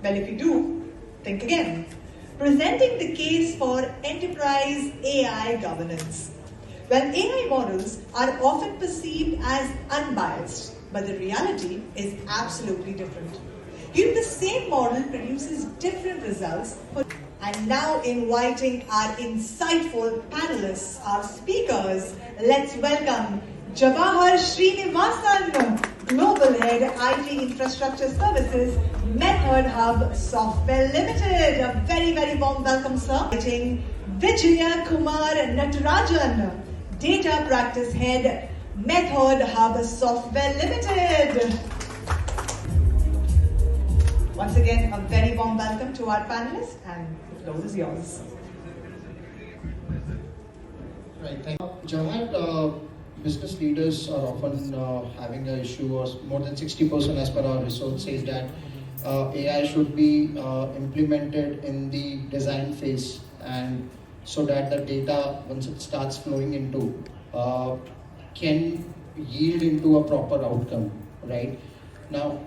Well, if you do, think again. Presenting the case for enterprise AI governance. Well, AI models are often perceived as unbiased, but the reality is absolutely different. The same model produces different results. And now inviting our insightful panelists, our speakers, let's welcome Jawahar Srinivasan, Global Head IT Infrastructure Services, MethodHub Software Limited. A very, very warm welcome, sir. Vijaya Kumar Natarajan, Data Practice Head, MethodHub Software Limited. Once again, a very warm welcome to our panelists, and the floor is yours. Right, thank you. Jawahar, business leaders are often having an issue, or more than 60% as per our research says that AI should be implemented in the design phase, and so that the data, once it starts flowing into, can yield into a proper outcome, right? Now,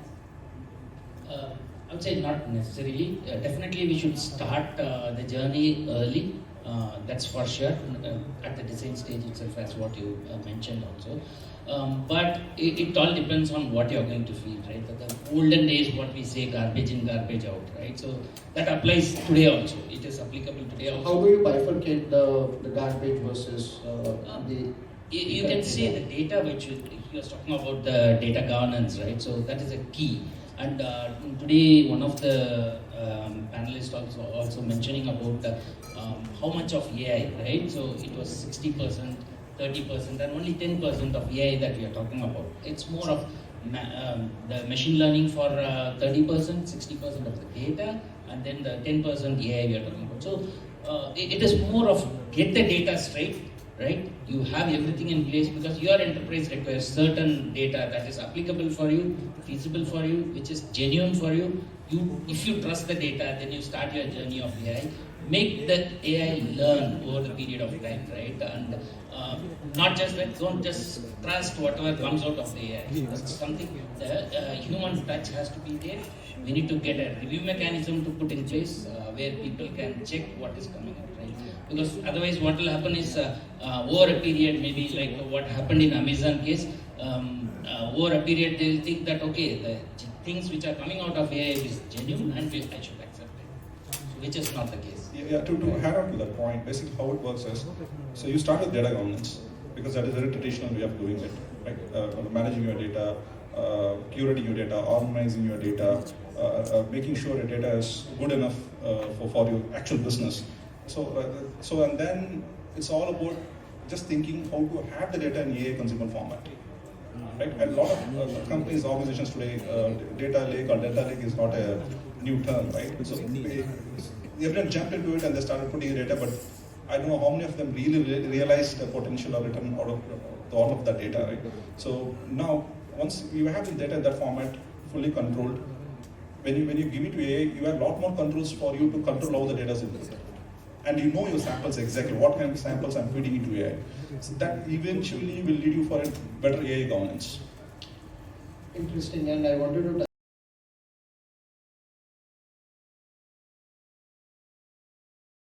I would say not necessarily. Definitely we should start the journey early. That's for sure. At the design stage itself, as what you mentioned also. But it all depends on what you're going to feed, right? The olden days, what we say, garbage in, garbage out, right? So that applies today also. It is applicable today also. How do you bifurcate the garbage versus the... You can say the data which you are talking about, the data governance, right? So that is a key. And today, one of the panelists also mentioning about how much of AI, right? So it was 60%, 30%, and only 10% of AI that we are talking about. It's more of the machine learning for 30%, 60% of the data, and then the 10% AI we are talking about. So it is more of get the data straight, right? You have everything in place because your enterprise requires certain data that is applicable for you, feasible for you, which is genuine for you. If you trust the data, then you start your journey of AI. Make the AI learn over the period of time, right? And not just that, don't just trust whatever comes out of the AI. That's something, the human touch has to be there. We need to get a review mechanism to put in place where people can check what is coming out, right? Because otherwise what will happen is over a period, maybe like what happened in Amazon case, over a period they will think that okay, the things which are coming out of AI is genuine and I should accept it, which is not the case. Yeah, to add on to that point, basically how it works is, so you start with data governance, because that is a very traditional way of doing it, right? Managing your data, curating your data, organizing your data, making sure your data is good enough for your actual business. So and then it's all about just thinking how to have the data in AI consumable format. Right? A lot of companies, organizations today, data lake or data lake is not a new term, right? So everyone jumped into it and they started putting data, but I don't know how many of them really realized the potential of return out of all of that data, right? So now, once you have the data in that format, fully controlled, when you give it to AI, you have a lot more controls for you to control how the data is input. And you know your samples exactly, what kind of samples I'm feeding into AI. So that eventually will lead you for a better AI governance. Interesting, and I wanted to